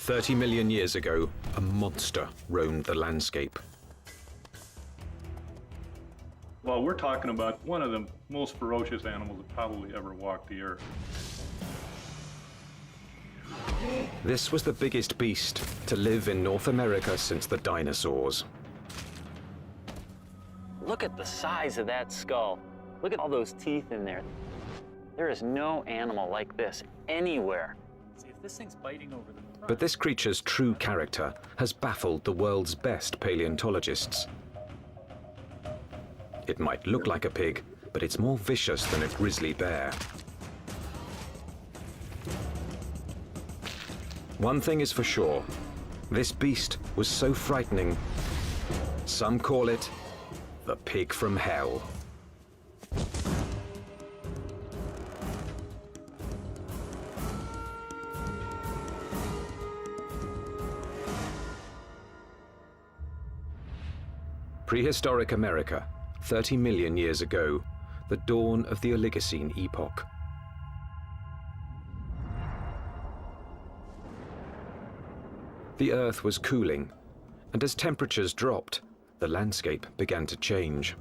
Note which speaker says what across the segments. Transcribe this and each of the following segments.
Speaker 1: 30 million years ago, a monster roamed the landscape.
Speaker 2: Well, we're talking about one of the most ferocious animals that probably ever walked the earth.
Speaker 1: This was the biggest beast to live in North America since the dinosaurs.
Speaker 3: Look at the size of that skull. Look at all those teeth in there. There is no animal like this anywhere. See, if this thing's biting over the front.
Speaker 1: But this creature's true character has baffled the world's best paleontologists. It might look like a pig, but it's more vicious than a grizzly bear. One thing is for sure, this beast was so frightening, some call it the pig from hell. Prehistoric America, 30 million years ago, the dawn of the Oligocene epoch. The Earth was cooling, and as temperatures dropped, the landscape began to change.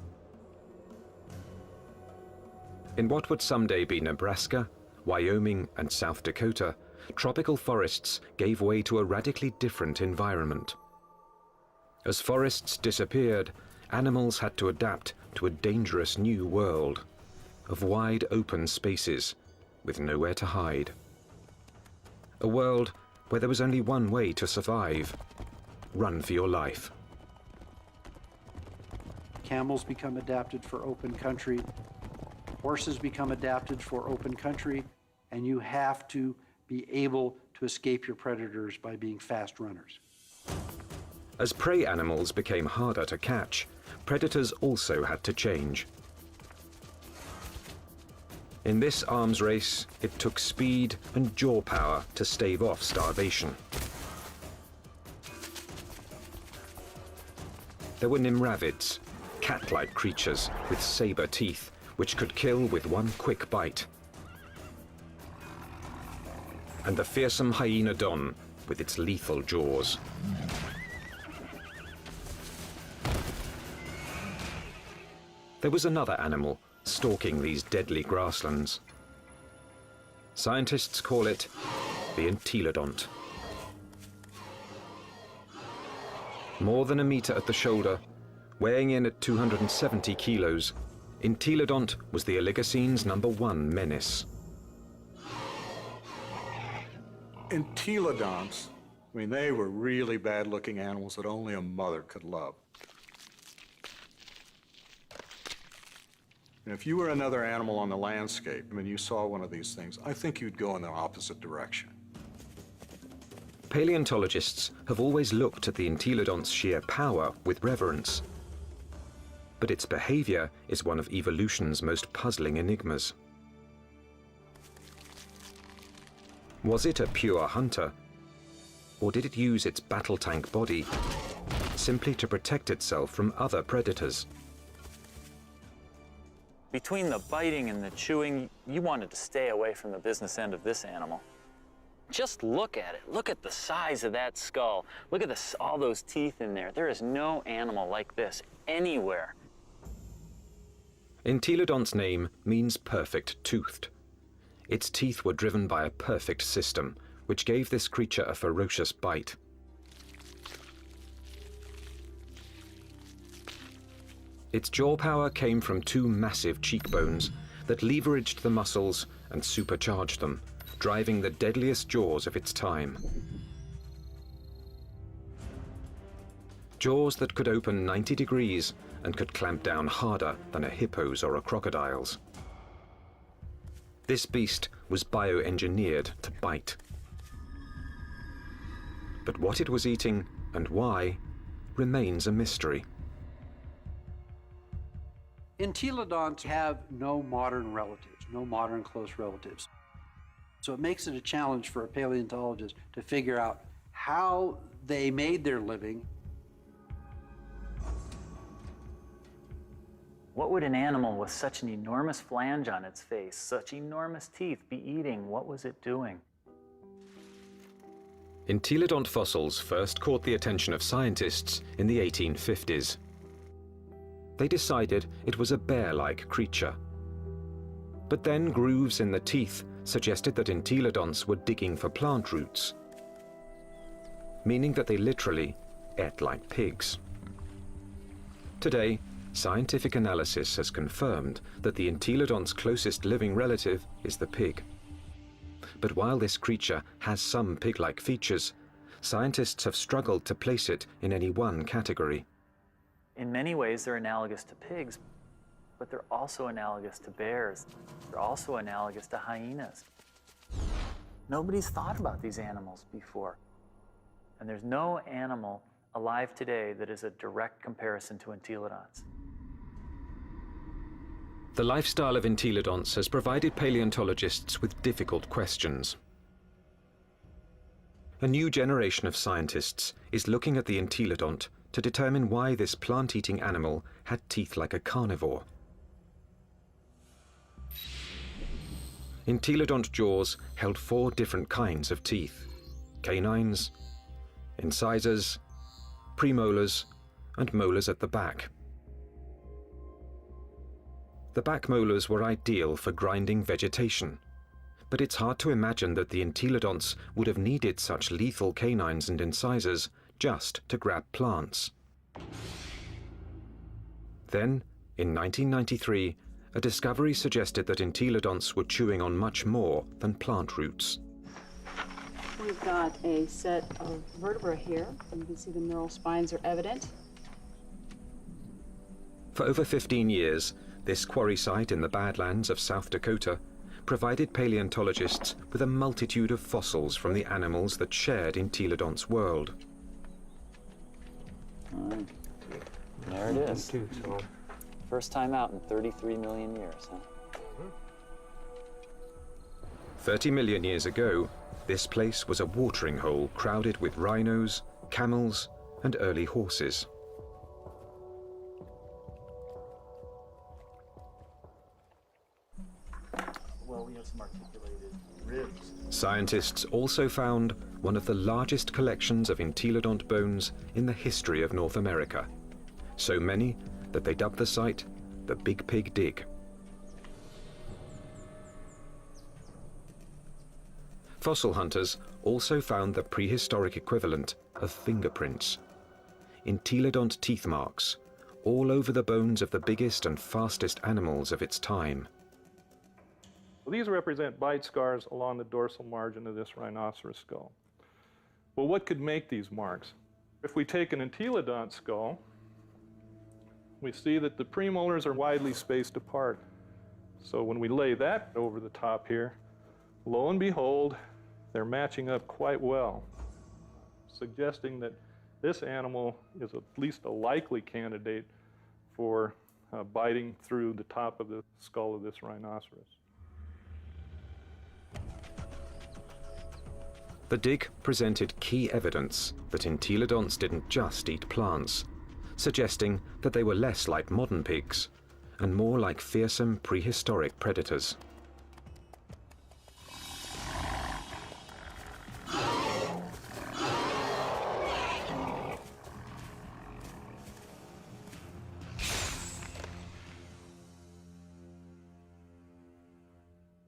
Speaker 1: In what would someday be Nebraska, Wyoming, and South Dakota, tropical forests gave way to a radically different environment. As forests disappeared, animals had to adapt to a dangerous new world of wide open spaces with nowhere to hide. A world where there was only one way to survive: run for your life.
Speaker 4: Camels become adapted for open country, horses become adapted for open country, and you have to be able to escape your predators by being fast runners.
Speaker 1: As prey animals became harder to catch, predators also had to change. In this arms race, it took speed and jaw power to stave off starvation. There were nimravids, cat-like creatures with saber teeth, which could kill with one quick bite. And the fearsome hyenodon with its lethal jaws. There was another animal stalking these deadly grasslands. Scientists call it the entelodont. More than a meter at the shoulder, weighing in at 270 kilos, entelodont was the Oligocene's #1 menace.
Speaker 5: Entelodonts, I mean, they were really bad-looking animals that only a mother could love. And if you were another animal on the landscape and you saw one of these things, I think you'd go in the opposite direction.
Speaker 1: Paleontologists have always looked at the entelodont's sheer power with reverence. But its behavior is one of evolution's most puzzling enigmas. Was it a pure hunter, or did it use its battle tank body simply to protect itself from other predators?
Speaker 3: Between the biting and the chewing, you wanted to stay away from the business end of this animal. Just look at it. Look at the size of that skull. Look at all those teeth in there. There is no animal like this anywhere.
Speaker 1: Entelodont's name means perfect-toothed. Its teeth were driven by a perfect system, which gave this creature a ferocious bite. Its jaw power came from two massive cheekbones that leveraged the muscles and supercharged them, driving the deadliest jaws of its time. Jaws that could open 90 degrees and could clamp down harder than a hippo's or a crocodile's. This beast was bioengineered to bite. But what it was eating and why remains a mystery.
Speaker 4: Entelodonts have no modern relatives, no modern close relatives. So it makes it a challenge for a paleontologist to figure out how they made their living.
Speaker 3: What would an animal with such an enormous flange on its face, such enormous teeth, be eating? What was it doing?
Speaker 1: Entelodont fossils first caught the attention of scientists in the 1850s. They decided it was a bear-like creature. But then grooves in the teeth suggested that entelodonts were digging for plant roots, meaning that they literally ate like pigs. Today, scientific analysis has confirmed that the entelodont's closest living relative is the pig. But while this creature has some pig-like features, scientists have struggled to place it in any one category.
Speaker 3: In many ways, they're analogous to pigs, but they're also analogous to bears. They're also analogous to hyenas. Nobody's thought about these animals before. And there's no animal alive today that is a direct comparison to entelodonts.
Speaker 1: The lifestyle of entelodonts has provided paleontologists with difficult questions. A new generation of scientists is looking at the entelodont to determine why this plant-eating animal had teeth like a carnivore. Entelodont jaws held 4 different kinds of teeth: canines, incisors, premolars, and molars at the back. The back molars were ideal for grinding vegetation, but it's hard to imagine that the entelodonts would have needed such lethal canines and incisors just to grab plants. Then, in 1993, a discovery suggested that entelodonts were chewing on much more than plant roots.
Speaker 6: We've got a set of vertebrae here. You can see the neural spines are evident.
Speaker 1: For over 15 years, this quarry site in the Badlands of South Dakota provided paleontologists with a multitude of fossils from the animals that shared entelodonts' world.
Speaker 3: There it is. First time out in 33 million years, huh?
Speaker 1: 30 million years ago, this place was a watering hole crowded with rhinos, camels, and early horses.
Speaker 3: Well, we have some articulated ribs.
Speaker 1: Scientists also found one of the largest collections of entelodont bones in the history of North America. So many that they dubbed the site the Big Pig Dig. Fossil hunters also found the prehistoric equivalent of fingerprints. Entelodont teeth marks all over the bones of the biggest and fastest animals of its time.
Speaker 2: These represent bite scars along the dorsal margin of this rhinoceros skull. Well, what could make these marks? If we take an entelodont skull, we see that the premolars are widely spaced apart. So when we lay that over the top here, lo and behold, they're matching up quite well, suggesting that this animal is at least a likely candidate for biting through the top of the skull of this rhinoceros.
Speaker 1: The dig presented key evidence that entelodonts didn't just eat plants, suggesting that they were less like modern pigs and more like fearsome prehistoric predators.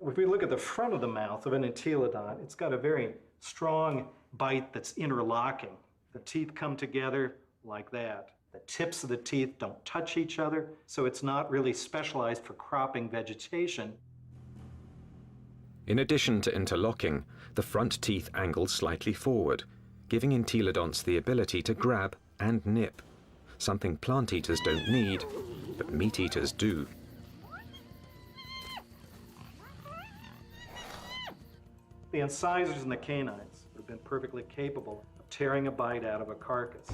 Speaker 7: If we look at the front of the mouth of an entelodont, it's got a very strong bite that's interlocking. The teeth come together like that. The tips of the teeth don't touch each other, so it's not really specialized for cropping vegetation.
Speaker 1: In addition to interlocking, the front teeth angle slightly forward, giving entelodonts the ability to grab and nip, something plant eaters don't need, but meat eaters do.
Speaker 7: The incisors and the canines have been perfectly capable of tearing a bite out of a carcass.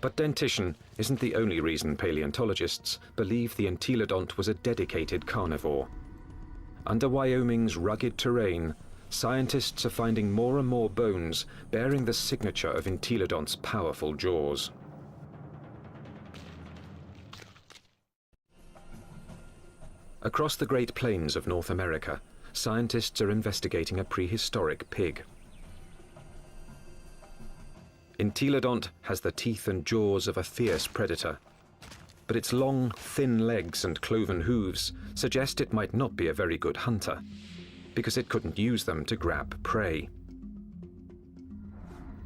Speaker 1: But dentition isn't the only reason paleontologists believe the entelodont was a dedicated carnivore. Under Wyoming's rugged terrain, scientists are finding more and more bones bearing the signature of entelodont's powerful jaws. Across the Great Plains of North America, scientists are investigating a prehistoric pig. Entelodont has the teeth and jaws of a fierce predator, but its long, thin legs and cloven hooves suggest it might not be a very good hunter, because it couldn't use them to grab prey.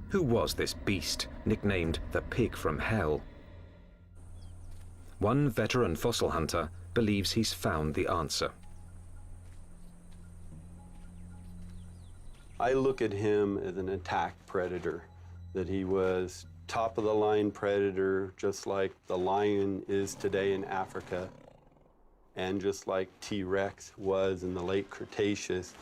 Speaker 1: Who was this beast, nicknamed the Pig from Hell? One veteran fossil hunter believes he's found the answer.
Speaker 8: I look at him as an attack predator, that he was top-of-the-line predator, just like the lion is today in Africa, and just like T-Rex was in the late Cretaceous.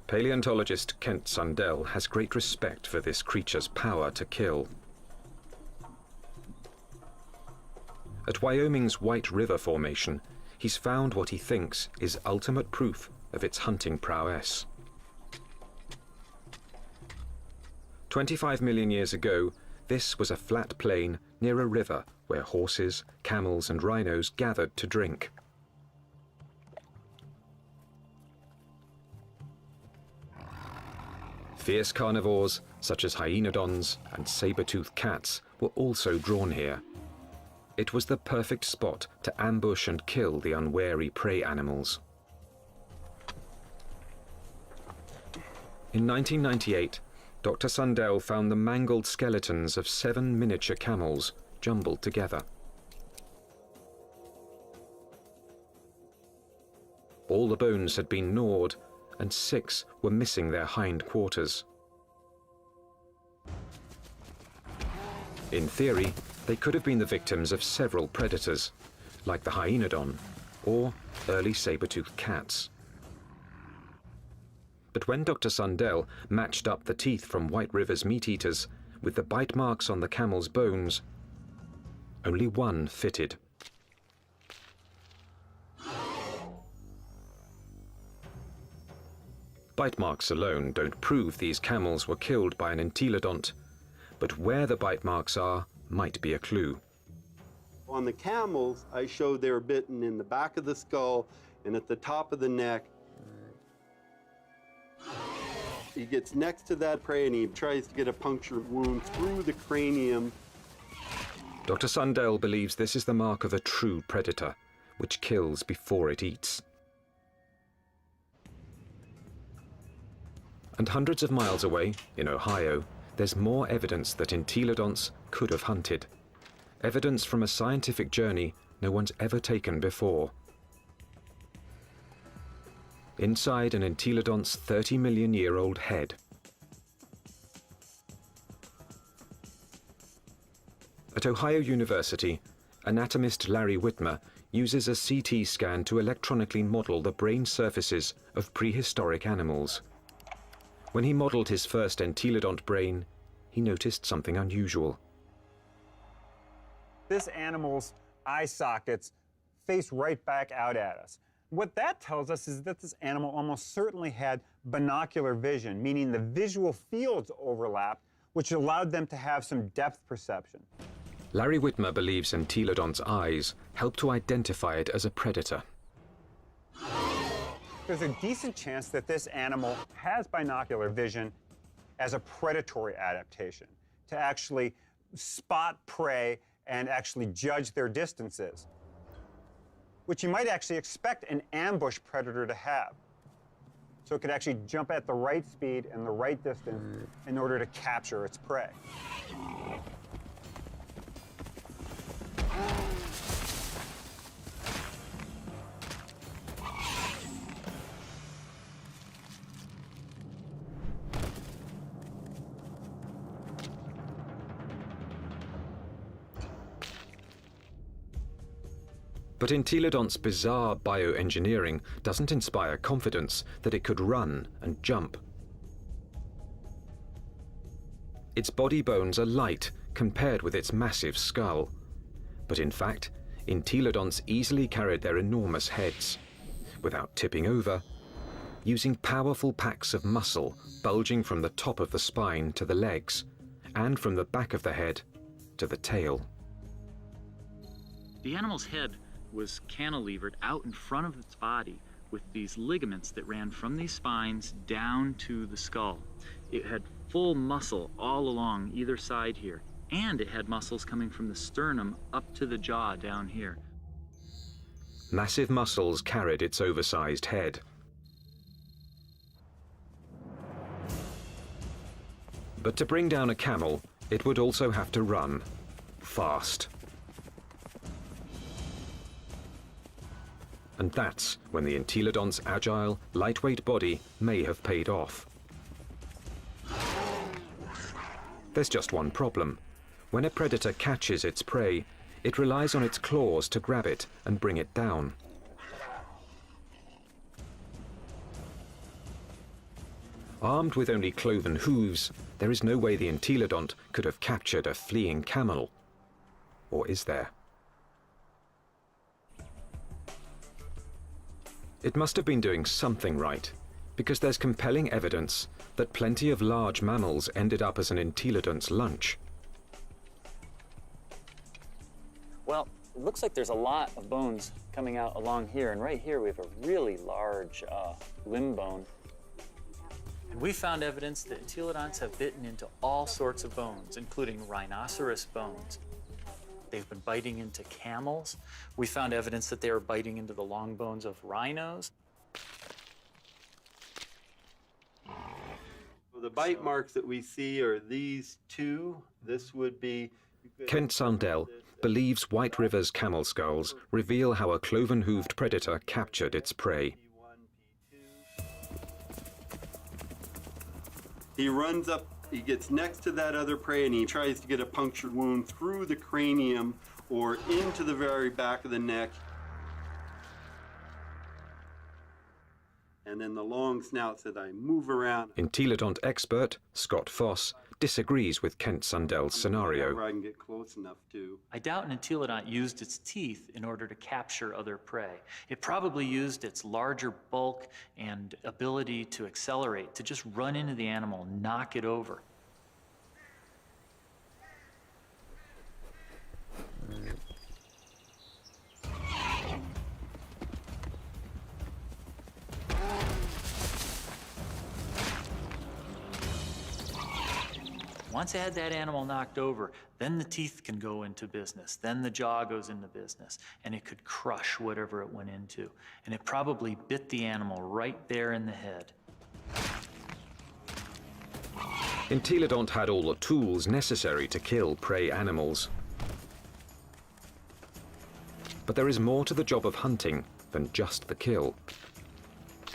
Speaker 1: Paleontologist Kent Sundell has great respect for this creature's power to kill. At Wyoming's White River Formation, he's found what he thinks is ultimate proof of its hunting prowess. 25 million years ago, this was a flat plain near a river where horses, camels, and rhinos gathered to drink. Fierce carnivores, such as hyenodons and saber-toothed cats, were also drawn here. It was the perfect spot to ambush and kill the unwary prey animals. In 1998, Dr. Sundell found the mangled skeletons of 7 miniature camels jumbled together. All the bones had been gnawed, and 6 were missing their hind quarters. In theory, they could have been the victims of several predators, like the hyenodon or early saber-toothed cats. But when Dr. Sundell matched up the teeth from White River's meat-eaters with the bite marks on the camel's bones, only one fitted. Bite marks alone don't prove these camels were killed by an entelodont, but where the bite marks are might be a clue.
Speaker 8: On the camels, I showed they were bitten in the back of the skull and at the top of the neck. He gets next to that prey and he tries to get a puncture wound through the cranium.
Speaker 1: Dr. Sundell believes this is the mark of a true predator, which kills before it eats. And hundreds of miles away, in Ohio, there's more evidence that entelodonts could have hunted. Evidence from a scientific journey no one's ever taken before. Inside an entelodont's 30-million-year-old head. At Ohio University, anatomist Larry Whitmer uses a CT scan to electronically model the brain surfaces of prehistoric animals. When he modeled his first entelodont brain, he noticed something unusual.
Speaker 9: This animal's eye sockets face right back out at us. What that tells us is that this animal almost certainly had binocular vision, meaning the visual fields overlapped, which allowed them to have some depth perception.
Speaker 1: Larry Whitmer believes entelodont's eyes help to identify it as a predator.
Speaker 9: There's a decent chance that this animal has binocular vision as a predatory adaptation, to actually spot prey and actually judge their distances, which you might actually expect an ambush predator to have. So it could actually jump at the right speed and the right distance in order to capture its prey.
Speaker 1: But entelodont's bizarre bioengineering doesn't inspire confidence that it could run and jump. Its body bones are light compared with its massive skull. But in fact, entelodonts easily carried their enormous heads, without tipping over, using powerful packs of muscle bulging from the top of the spine to the legs, and from the back of the head to the tail.
Speaker 3: The animal's head was cantilevered out in front of its body with these ligaments that ran from these spines down to the skull. It had full muscle all along either side here, and it had muscles coming from the sternum up to the jaw down here.
Speaker 1: Massive muscles carried its oversized head. But to bring down a camel, it would also have to run fast. And that's when the entelodont's agile, lightweight body may have paid off. There's just one problem. When a predator catches its prey, it relies on its claws to grab it and bring it down. Armed with only cloven hooves, there is no way the entelodont could have captured a fleeing camel. Or is there? It must have been doing something right, because there's compelling evidence that plenty of large mammals ended up as an entelodont's lunch.
Speaker 3: Well, it looks like there's a lot of bones coming out along here, and right here we have a really large limb bone. And we found evidence that entelodonts have bitten into all sorts of bones, including rhinoceros bones. They've been biting into camels. We found evidence that they were biting into the long bones of rhinos.
Speaker 8: Well, the bite marks that we see are these two. This would be...
Speaker 1: Kent Sundell believes White River's camel skulls reveal how a cloven-hooved predator captured its prey.
Speaker 8: He runs up, he gets next to that other prey, and he tries to get a punctured wound through the cranium or into the very back of the neck. And then the long snouts that I move around.
Speaker 1: Entelodont expert Scott Foss disagrees with Kent Sundell's scenario.
Speaker 8: I can get close enough to.
Speaker 3: I doubt an entelodont used its teeth in order to capture other prey. It probably used its larger bulk and ability to accelerate to just run into the animal, knock it over. Once I had that animal knocked over, then the teeth can go into business, then the jaw goes into business, and it could crush whatever it went into. And it probably bit the animal right there in the head.
Speaker 1: Entelodont had all the tools necessary to kill prey animals. But there is more to the job of hunting than just the kill.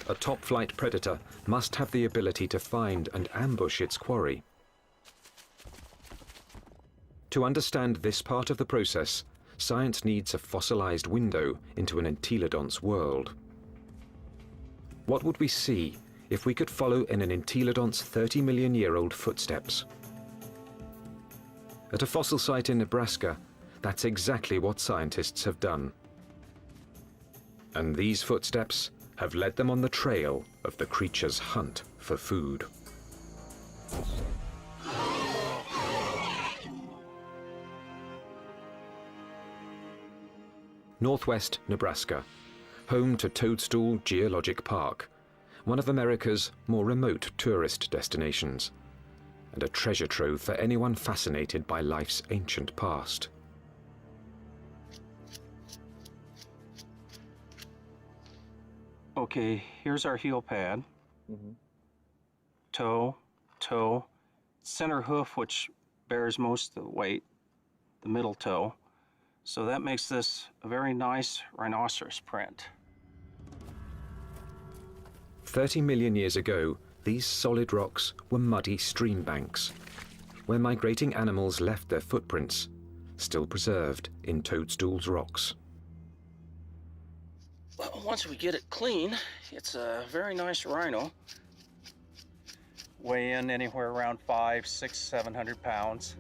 Speaker 1: A top-flight predator must have the ability to find and ambush its quarry. To understand this part of the process, science needs a fossilized window into an entelodont's world. What would we see if we could follow in an entelodont's 30-million-year-old footsteps? At a fossil site in Nebraska, that's exactly what scientists have done. And these footsteps have led them on the trail of the creature's hunt for food. Northwest Nebraska, home to Toadstool Geologic Park, one of America's more remote tourist destinations, and a treasure trove for anyone fascinated by life's ancient past.
Speaker 10: Okay, here's our heel pad. Toe, toe, center hoof, which bears most of the weight, the middle toe. So that makes this a very nice rhinoceros print.
Speaker 1: 30 million years ago, these solid rocks were muddy stream banks, where migrating animals left their footprints, still preserved in Toadstool's rocks.
Speaker 10: Well, once we get it clean, it's a very nice rhino. Weigh in anywhere around 500, 600, 700 pounds.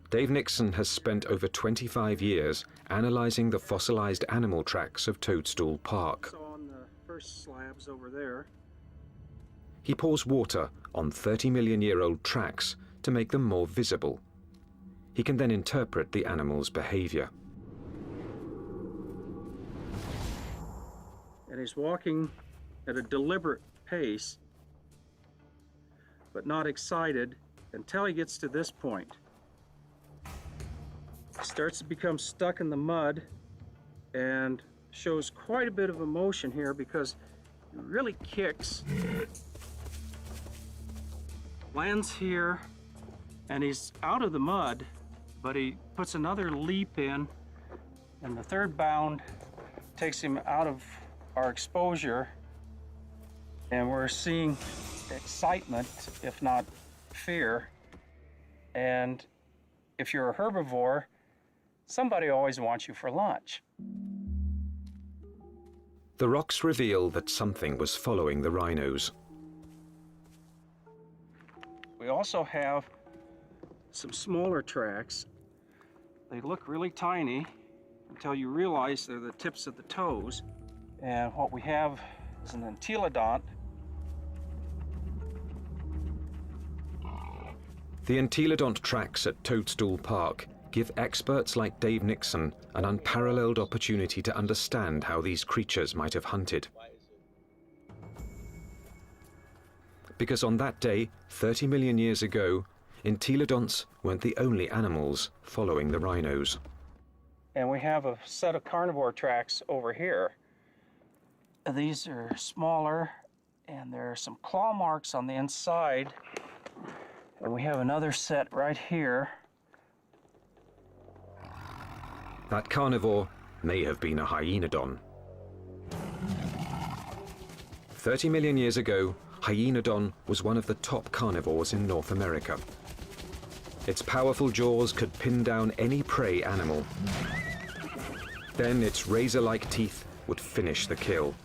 Speaker 1: Dave Nixon has spent over 25 years analyzing the fossilized animal tracks of Toadstool Park.
Speaker 10: So on the first slabs over there.
Speaker 1: He pours water on 30-million-year-old tracks to make them more visible. He can then interpret the animal's behavior.
Speaker 10: And he's walking at a deliberate pace, but not excited until he gets to this point. He starts to become stuck in the mud and shows quite a bit of emotion here because he really kicks, lands here, and he's out of the mud, but he puts another leap in, and the third bound takes him out of our exposure, and we're seeing excitement, if not fear. And if you're a herbivore, somebody always wants you for lunch.
Speaker 1: The rocks reveal that something was following the rhinos.
Speaker 10: We also have some smaller tracks. They look really tiny until you realize they're the tips of the toes. And what we have is an entelodont.
Speaker 1: The entelodont tracks at Toadstool Park give experts like Dave Nixon an unparalleled opportunity to understand how these creatures might have hunted. Because on that day, 30 million years ago, entelodonts weren't the only animals following the rhinos.
Speaker 10: And we have a set of carnivore tracks over here. These are smaller, and there are some claw marks on the inside. And we have another set right here.
Speaker 1: That carnivore may have been a hyenodon. 30 million years ago, hyenodon was one of the top carnivores in North America. Its powerful jaws could pin down any prey animal. Then its razor-like teeth would finish the kill.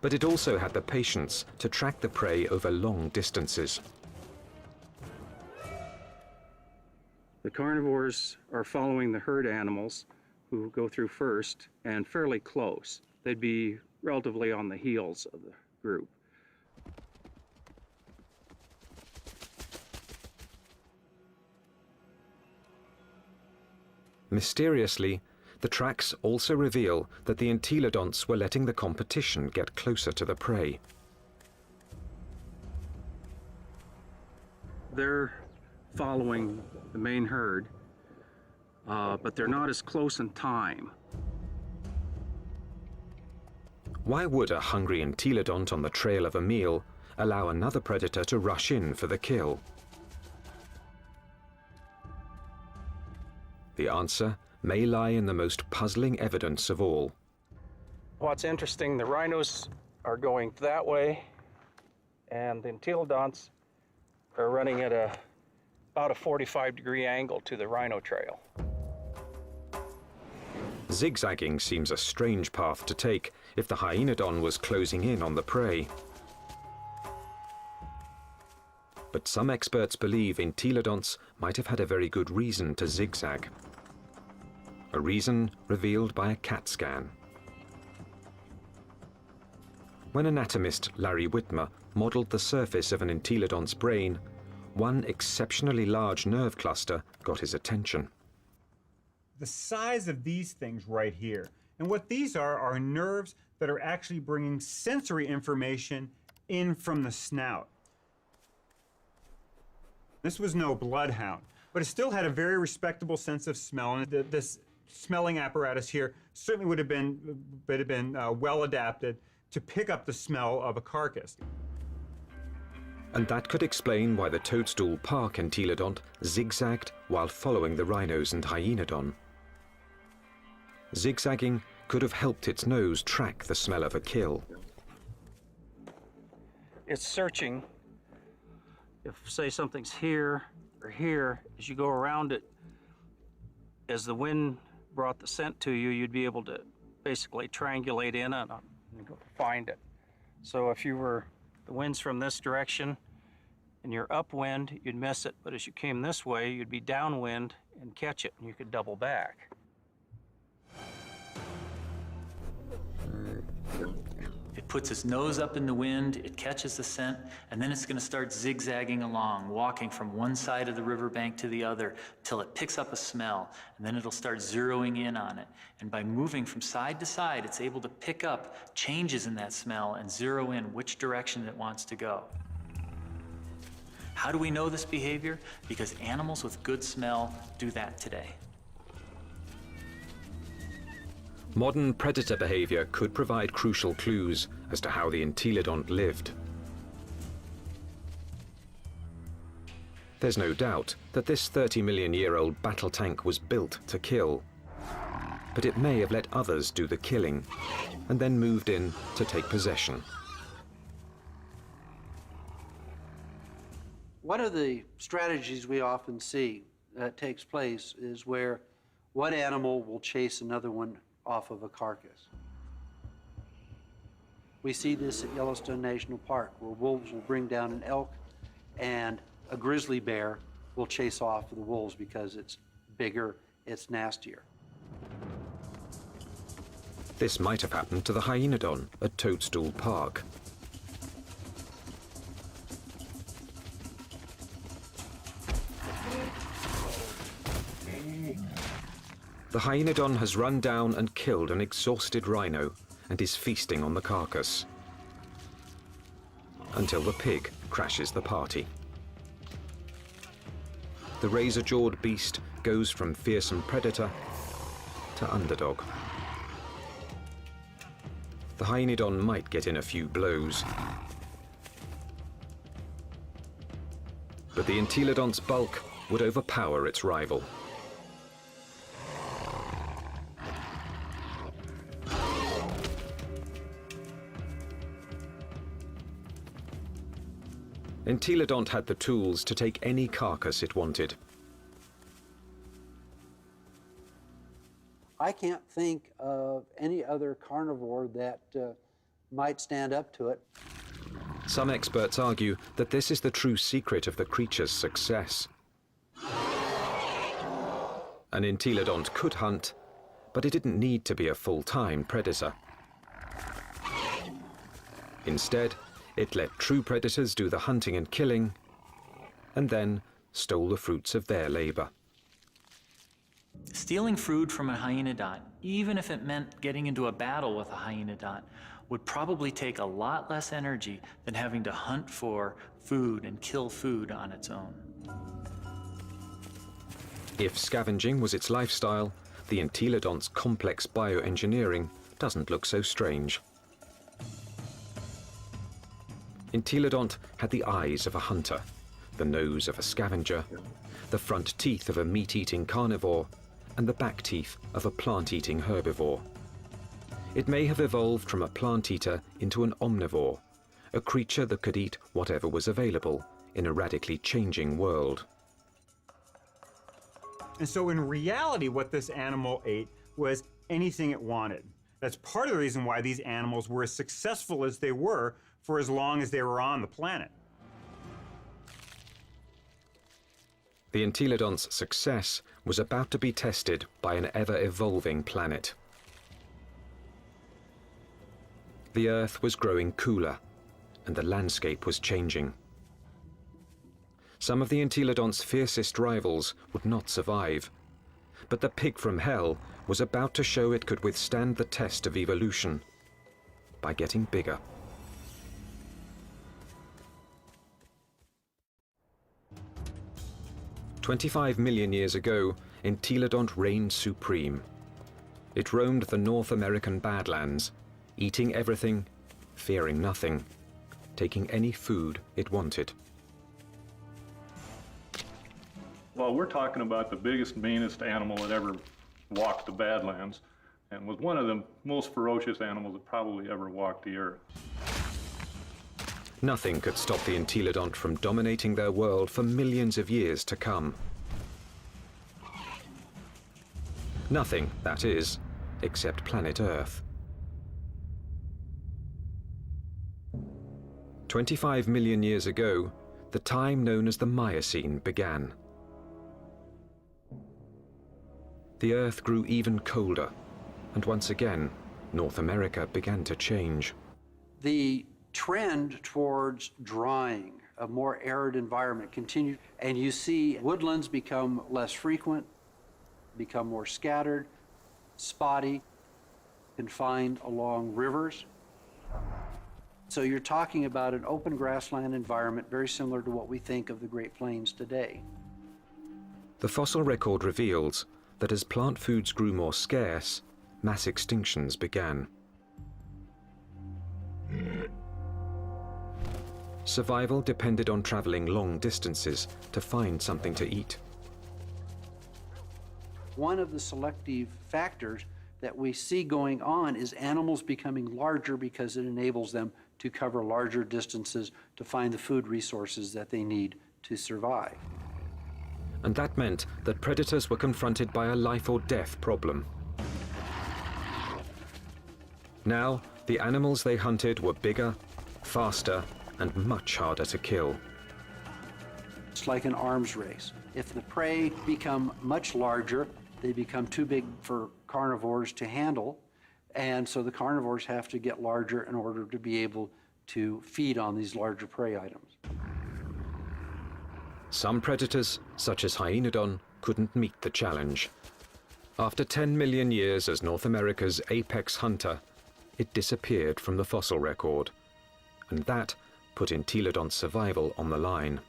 Speaker 1: But it also had the patience to track the prey over long distances.
Speaker 10: The carnivores are following the herd animals who go through first and fairly close. They'd be relatively on the heels of the group.
Speaker 1: Mysteriously, the tracks also reveal that the entelodonts were letting the competition get closer to the prey.
Speaker 10: They're following the main herd, but they're not as close in time.
Speaker 1: Why would a hungry entelodont on the trail of a meal allow another predator to rush in for the kill? The answer may lie in the most puzzling evidence of all.
Speaker 10: What's interesting, the rhinos are going that way, and the entelodonts are running at about a 45-degree angle to the rhino trail.
Speaker 1: Zigzagging seems a strange path to take if the hyenodon was closing in on the prey. But some experts believe entelodonts might have had a very good reason to zigzag. A reason revealed by a CAT scan. When anatomist Larry Whitmer modeled the surface of an entelodont's brain, one exceptionally large nerve cluster got his attention.
Speaker 9: The size of these things right here, and what these are nerves that are actually bringing sensory information in from the snout. This was no bloodhound, but it still had a very respectable sense of smell, and this smelling apparatus here certainly would have been well adapted to pick up the smell of a carcass.
Speaker 1: And that could explain why the Toadstool Park entelodont zigzagged while following the rhinos and hyenodon. Zigzagging could have helped its nose track the smell of a kill.
Speaker 10: It's searching. If, say, something's here or here, as you go around it, as the wind brought the scent to you, you'd be able to basically triangulate in and find it. So if the wind's from this direction and you're upwind, you'd miss it, but as you came this way, you'd be downwind and catch it, and you could double back.
Speaker 3: It puts its nose up in the wind, it catches the scent, and then it's going to start zigzagging along, walking from one side of the riverbank to the other until it picks up a smell, and then it'll start zeroing in on it. And by moving from side to side, it's able to pick up changes in that smell and zero in which direction it wants to go. How do we know this behavior? Because animals with good smell do that today.
Speaker 1: Modern predator behavior could provide crucial clues as to how the entelodont lived. There's no doubt that this 30-million-year-old battle tank was built to kill, but it may have let others do the killing and then moved in to take possession.
Speaker 4: One of the strategies we often see that takes place is where one animal will chase another one off of a carcass. We see this at Yellowstone National Park, where wolves will bring down an elk and a grizzly bear will chase off the wolves because it's bigger, it's nastier.
Speaker 1: This might have happened to the hyenodon at Toadstool Park. The hyenodon has run down and killed an exhausted rhino and is feasting on the carcass until the pig crashes the party. The razor-jawed beast goes from fearsome predator to underdog. The hyenodon might get in a few blows, but the entelodont's bulk would overpower its rival. Entelodont had the tools to take any carcass it wanted.
Speaker 4: I can't think of any other carnivore that might stand up to it.
Speaker 1: Some experts argue that this is the true secret of the creature's success. An entelodont could hunt, but it didn't need to be a full-time predator. Instead, it let true predators do the hunting and killing, and then stole the fruits of their labor.
Speaker 3: Stealing food from a hyenodont, even if it meant getting into a battle with a hyenodont, would probably take a lot less energy than having to hunt for food and kill food on its own.
Speaker 1: If scavenging was its lifestyle, the entelodont's complex bioengineering doesn't look so strange. Entelodont had the eyes of a hunter, the nose of a scavenger, the front teeth of a meat-eating carnivore, and the back teeth of a plant-eating herbivore. It may have evolved from a plant-eater into an omnivore, a creature that could eat whatever was available in a radically changing world.
Speaker 9: And so in reality, what this animal ate was anything it wanted. That's part of the reason why these animals were as successful as they were for as long as they were on the planet.
Speaker 1: The entelodont's success was about to be tested by an ever-evolving planet. The Earth was growing cooler, and the landscape was changing. Some of the entelodont's fiercest rivals would not survive, but the pig from hell was about to show it could withstand the test of evolution by getting bigger. "25 million years ago, entelodont reigned supreme. It roamed the North American Badlands, eating everything, fearing nothing, taking any food it wanted."
Speaker 2: Well, we're talking about the biggest, meanest animal that ever walked the Badlands, and was one of the most ferocious animals that probably ever walked the earth.
Speaker 1: Nothing could stop the entelodont from dominating their world for millions of years to come. Nothing, that is, except planet Earth. 25 million years ago, the time known as the Miocene began. The Earth grew even colder, and once again, North America began to change.
Speaker 4: The trend towards drying, a more arid environment continued, and you see woodlands become less frequent, become more scattered, spotty, confined along rivers. So you're talking about an open grassland environment very similar to what we think of the Great Plains today.
Speaker 1: The fossil record reveals that as plant foods grew more scarce, mass extinctions began. Survival depended on traveling long distances to find something to eat.
Speaker 4: One of the selective factors that we see going on is animals becoming larger because it enables them to cover larger distances to find the food resources that they need to survive.
Speaker 1: And that meant that predators were confronted by a life or death problem. Now, the animals they hunted were bigger, faster, and much harder to kill.
Speaker 4: It's like an arms race. If the prey become much larger, they become too big for carnivores to handle, and so the carnivores have to get larger in order to be able to feed on these larger prey items.
Speaker 1: Some predators, such as Hyaenodon, couldn't meet the challenge. After 10 million years as North America's apex hunter, it disappeared from the fossil record, and that put Entelodon's survival on the line.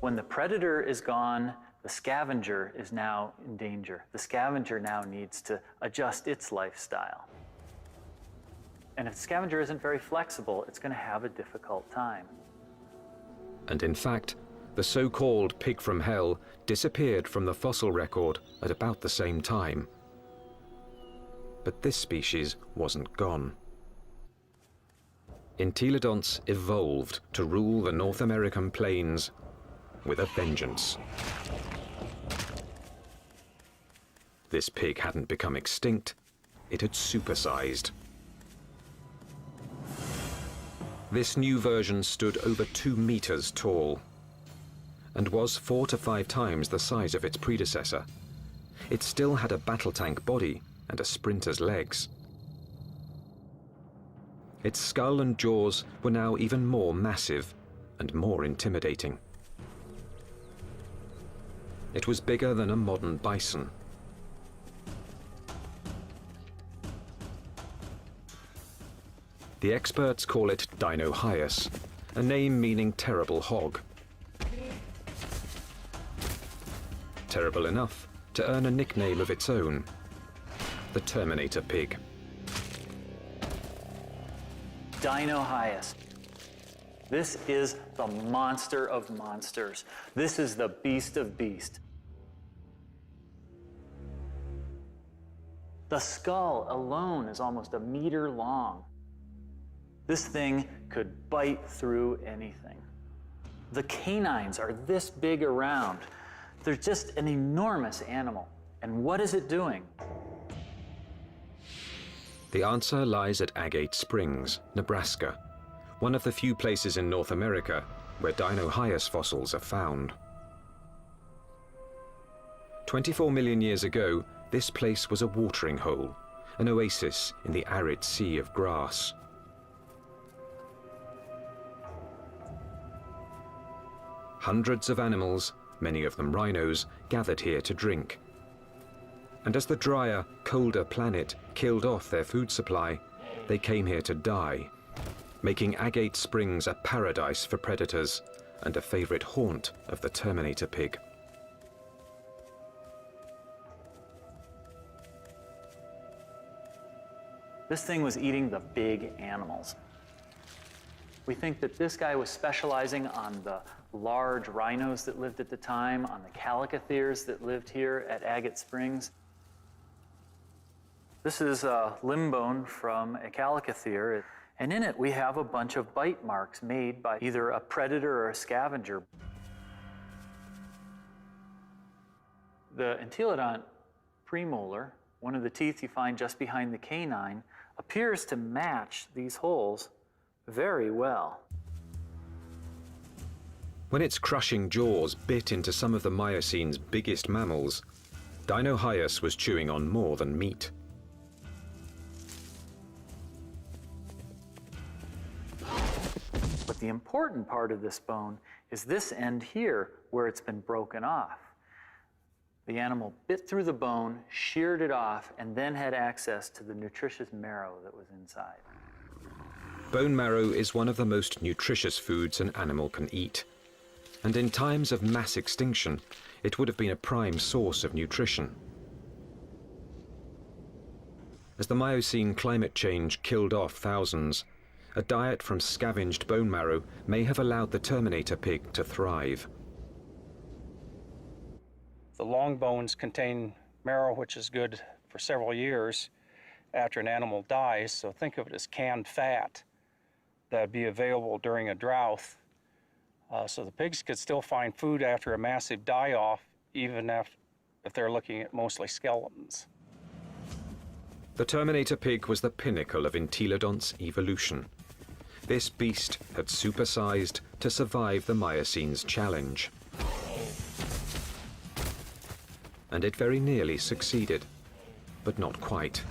Speaker 3: When the predator is gone, the scavenger is now in danger. The scavenger now needs to adjust its lifestyle. And if the scavenger isn't very flexible, it's going to have a difficult time.
Speaker 1: And in fact, the so-called pig from hell disappeared from the fossil record at about the same time. But this species wasn't gone. Entelodonts evolved to rule the North American plains with a vengeance. This pig hadn't become extinct, it had supersized. This new version stood over 2 meters tall and was 4 to 5 times the size of its predecessor. It still had a battle tank body and a sprinter's legs. Its skull and jaws were now even more massive and more intimidating. It was bigger than a modern bison. The experts call it Dinohyus, a name meaning terrible hog. Terrible enough to earn a nickname of its own, the Terminator pig.
Speaker 3: Dinohyus. This is the monster of monsters. This is the beast of beasts. The skull alone is almost 1 meter long. This thing could bite through anything. The canines are this big around. They're just an enormous animal. And what is it doing?
Speaker 1: The answer lies at Agate Springs, Nebraska, one of the few places in North America where Dinohyus fossils are found. 24 million years ago, this place was a watering hole, an oasis in the arid sea of grass. Hundreds of animals, many of them rhinos, gathered here to drink. And as the drier, colder planet killed off their food supply, they came here to die, making Agate Springs a paradise for predators and a favorite haunt of the Terminator pig.
Speaker 3: This thing was eating the big animals. We think that this guy was specializing on the large rhinos that lived at the time, on the calicotheres that lived here at Agate Springs. This is a limb bone from a calicothere, and in it we have a bunch of bite marks made by either a predator or a scavenger. The Entelodont premolar, one of the teeth you find just behind the canine, appears to match these holes very well.
Speaker 1: When its crushing jaws bit into some of the Miocine's biggest mammals, Dinohyus was chewing on more than meat.
Speaker 3: But the important part of this bone is this end here, where it's been broken off. The animal bit through the bone, sheared it off, and then had access to the nutritious marrow that was inside.
Speaker 1: Bone marrow is one of the most nutritious foods an animal can eat. And in times of mass extinction, it would have been a prime source of nutrition. As the Miocene climate change killed off thousands, a diet from scavenged bone marrow may have allowed the Terminator pig to thrive.
Speaker 10: The long bones contain marrow, which is good for several years after an animal dies. So think of it as canned fat that would be available during a drought. So the pigs could still find food after a massive die-off, even if they're looking at mostly skeletons.
Speaker 1: The Terminator pig was the pinnacle of entelodont's evolution. This beast had supersized to survive the Miocene's challenge. And it very nearly succeeded, but not quite.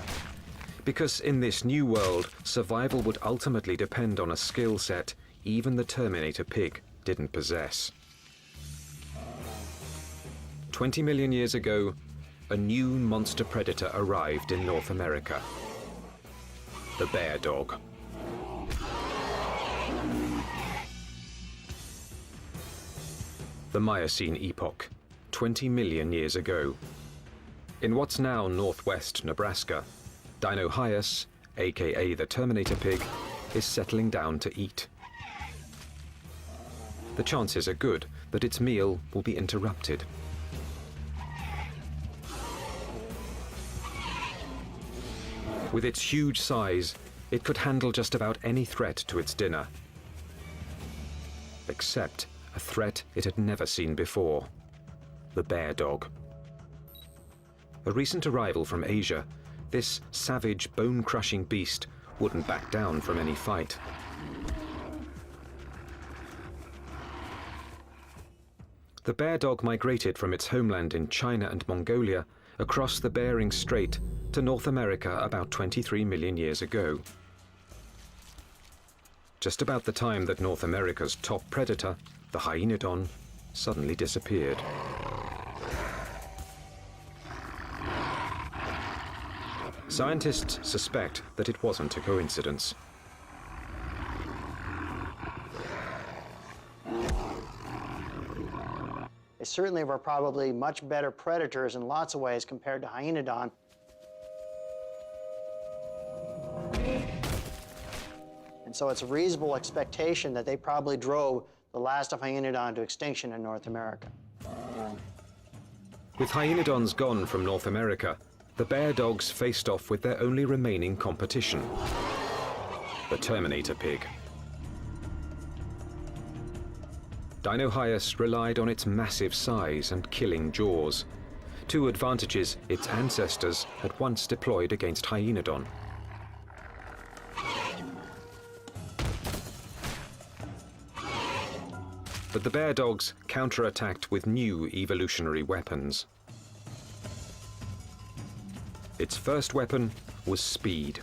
Speaker 1: Because in this new world, survival would ultimately depend on a skill set even the Terminator pig didn't possess. 20 million years ago, a new monster predator arrived in North America. The bear dog. The Miocene epoch, 20 million years ago. In what's now northwest Nebraska, Dinohyus, aka the Terminator pig, is settling down to eat. The chances are good that its meal will be interrupted. With its huge size, it could handle just about any threat to its dinner. Except a threat it had never seen before: the bear dog. A recent arrival from Asia, this savage, bone-crushing beast wouldn't back down from any fight. The bear dog migrated from its homeland in China and Mongolia across the Bering Strait to North America about 23 million years ago. Just about the time that North America's top predator, the hyenodon, suddenly disappeared. Scientists suspect that it wasn't a coincidence.
Speaker 11: They certainly were probably much better predators in lots of ways compared to hyenodon. And so it's a reasonable expectation that they probably drove the last of hyenodon to extinction in North America.
Speaker 1: With hyenodons gone from North America, the bear dogs faced off with their only remaining competition: the Terminator pig. Dinohyus relied on its massive size and killing jaws, two advantages its ancestors had once deployed against hyenodon. But the bear dogs counterattacked with new evolutionary weapons. Its first weapon was speed.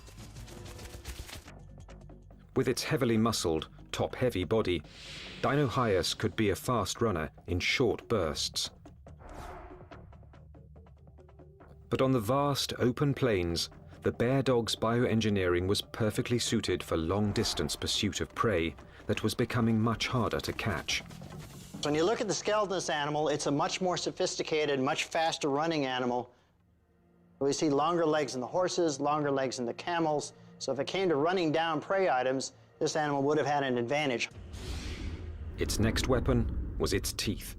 Speaker 1: With its heavily muscled, top-heavy body, Dinohyus could be a fast runner in short bursts. But on the vast, open plains, the bear dog's bioengineering was perfectly suited for long-distance pursuit of prey that was becoming much harder to catch.
Speaker 11: When you look at the skeleton of this animal, it's a much more sophisticated, much faster running animal. We see longer legs in the horses, longer legs in the camels. So if it came to running down prey items, this animal would have had an advantage.
Speaker 1: Its next weapon was its teeth.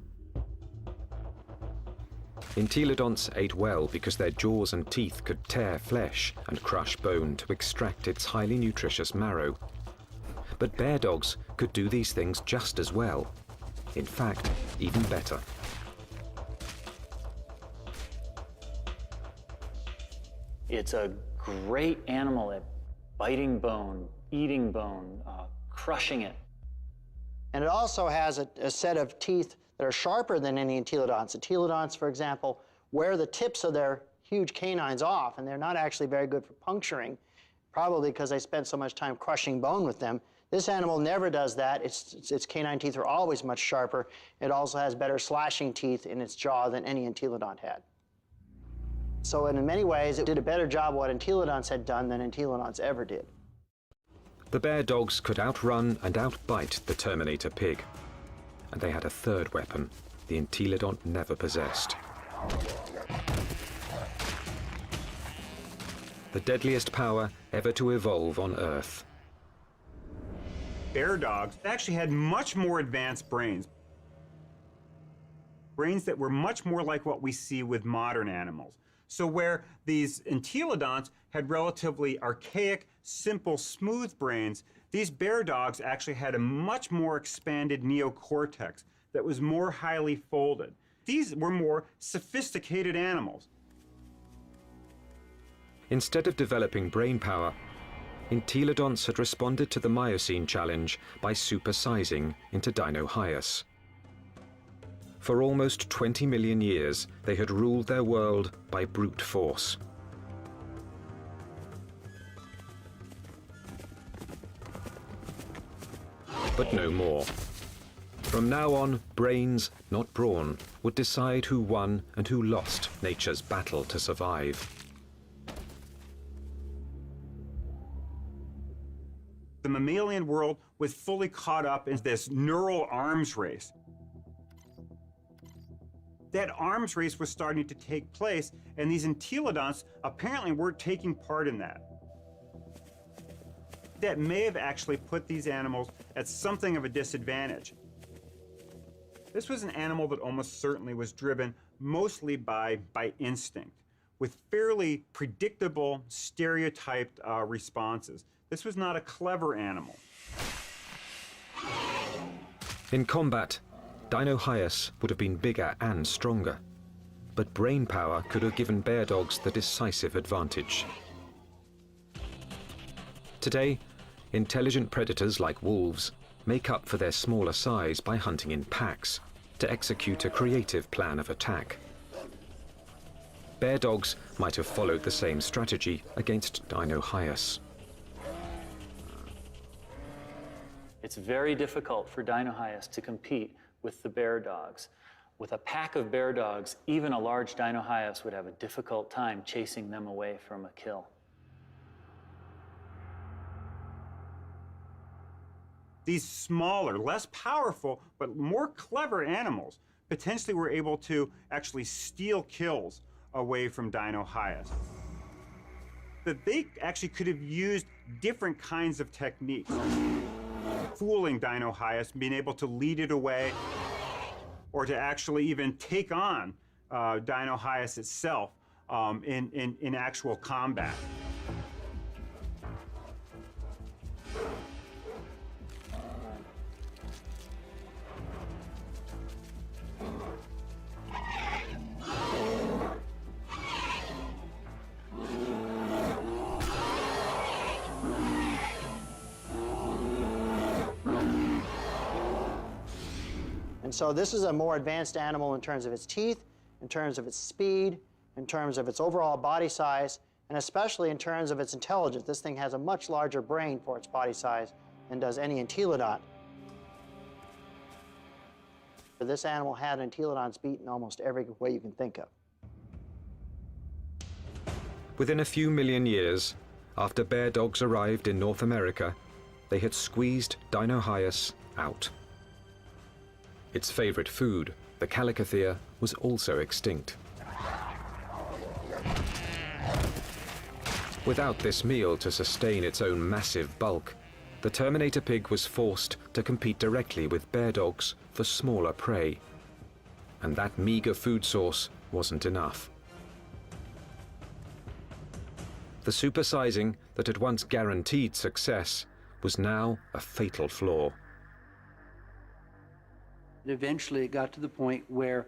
Speaker 1: Entelodonts ate well because their jaws and teeth could tear flesh and crush bone to extract its highly nutritious marrow. But bear dogs could do these things just as well. In fact, even better.
Speaker 3: It's a great animal at biting bone, eating bone, crushing it.
Speaker 11: And it also has a set of teeth that are sharper than any entelodonts. Entelodonts, for example, wear the tips of their huge canines off, and they're not actually very good for puncturing, probably because they spent so much time crushing bone with them. This animal never does that. Its canine teeth are always much sharper. It also has better slashing teeth in its jaw than any entelodont had. So in many ways, it did a better job of what entelodonts had done than entelodonts ever did.
Speaker 1: The bear dogs could outrun and outbite the Terminator pig. And they had a third weapon the entelodont never possessed. The deadliest power ever to evolve on Earth.
Speaker 9: Bear dogs actually had much more advanced brains. Brains that were much more like what we see with modern animals. So where these entelodonts had relatively archaic, simple, smooth brains, these bear dogs actually had a much more expanded neocortex that was more highly folded. These were more sophisticated animals.
Speaker 1: Instead of developing brain power, entelodonts had responded to the Miocene challenge by supersizing into Dinohyus. For almost 20 million years, they had ruled their world by brute force. But no more. From now on, brains, not brawn, would decide who won and who lost nature's battle to survive.
Speaker 9: The mammalian world was fully caught up in this neural arms race. That arms race was starting to take place, and these entelodonts apparently weren't taking part in that. That may have actually put these animals at something of a disadvantage. This was an animal that almost certainly was driven mostly by instinct, with fairly predictable, stereotyped responses. This was not a clever animal.
Speaker 1: In combat, Dinohyus would have been bigger and stronger, but brain power could have given bear dogs the decisive advantage. Today, intelligent predators like wolves make up for their smaller size by hunting in packs to execute a creative plan of attack. Bear dogs might have followed the same strategy against Dinohyus.
Speaker 3: It's very difficult for Dinohyus to compete with the bear dogs. With a pack of bear dogs, even a large Dinohyus would have a difficult time chasing them away from a kill.
Speaker 9: These smaller, less powerful, but more clever animals potentially were able to actually steal kills away from Dinohyus. That they actually could have used different kinds of techniques. Fooling Dinohyus, being able to lead it away, or to actually even take on Dinohyus itself in actual combat.
Speaker 11: And so this is a more advanced animal in terms of its teeth, in terms of its speed, in terms of its overall body size, and especially in terms of its intelligence. This thing has a much larger brain for its body size than does any entelodont. But this animal had entelodonts beat in almost every way you can think of.
Speaker 1: Within a few million years, after bear dogs arrived in North America, they had squeezed Dinohyus out. Its favorite food, the calicothea, was also extinct. Without this meal to sustain its own massive bulk, the Terminator pig was forced to compete directly with bear dogs for smaller prey. And that meager food source wasn't enough. The supersizing that had once guaranteed success was now a fatal flaw.
Speaker 4: Eventually, it got to the point where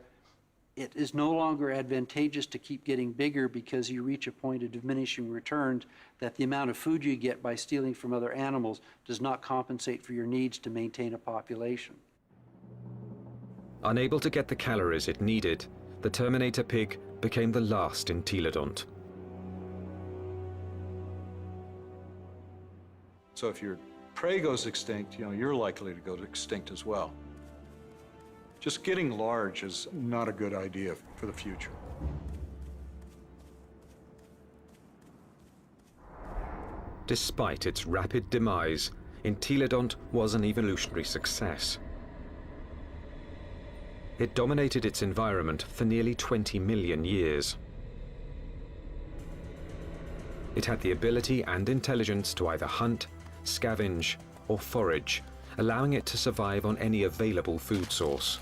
Speaker 4: it is no longer advantageous to keep getting bigger because you reach a point of diminishing returns, that the amount of food you get by stealing from other animals does not compensate for your needs to maintain a population.
Speaker 1: Unable to get the calories it needed, the Terminator pig became the last entelodont.
Speaker 5: So if your prey goes extinct, you're likely to go extinct as well. Just getting large is not a good idea for the future.
Speaker 1: Despite its rapid demise, entelodont was an evolutionary success. It dominated its environment for nearly 20 million years. It had the ability and intelligence to either hunt, scavenge, or forage, allowing it to survive on any available food source.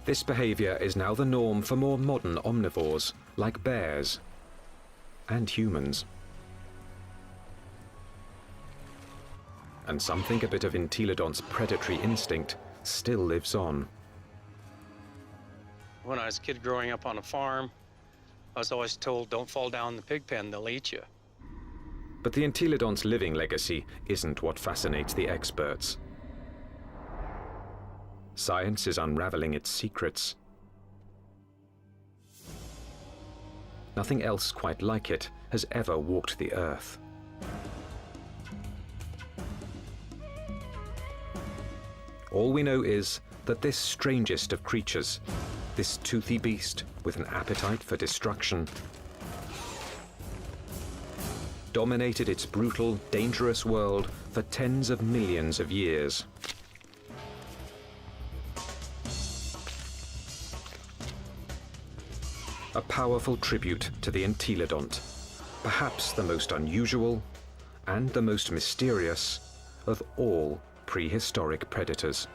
Speaker 1: This behavior is now the norm for more modern omnivores, like bears and humans. And some think a bit of entelodont's predatory instinct still lives on.
Speaker 10: When I was a kid growing up on a farm, I was always told, don't fall down the pig pen, they'll eat you.
Speaker 1: But the entelodont's living legacy isn't what fascinates the experts. Science is unraveling its secrets. Nothing else quite like it has ever walked the earth. All we know is that this strangest of creatures, this toothy beast with an appetite for destruction, dominated its brutal, dangerous world for tens of millions of years. A powerful tribute to the entelodont, perhaps the most unusual and the most mysterious of all prehistoric predators.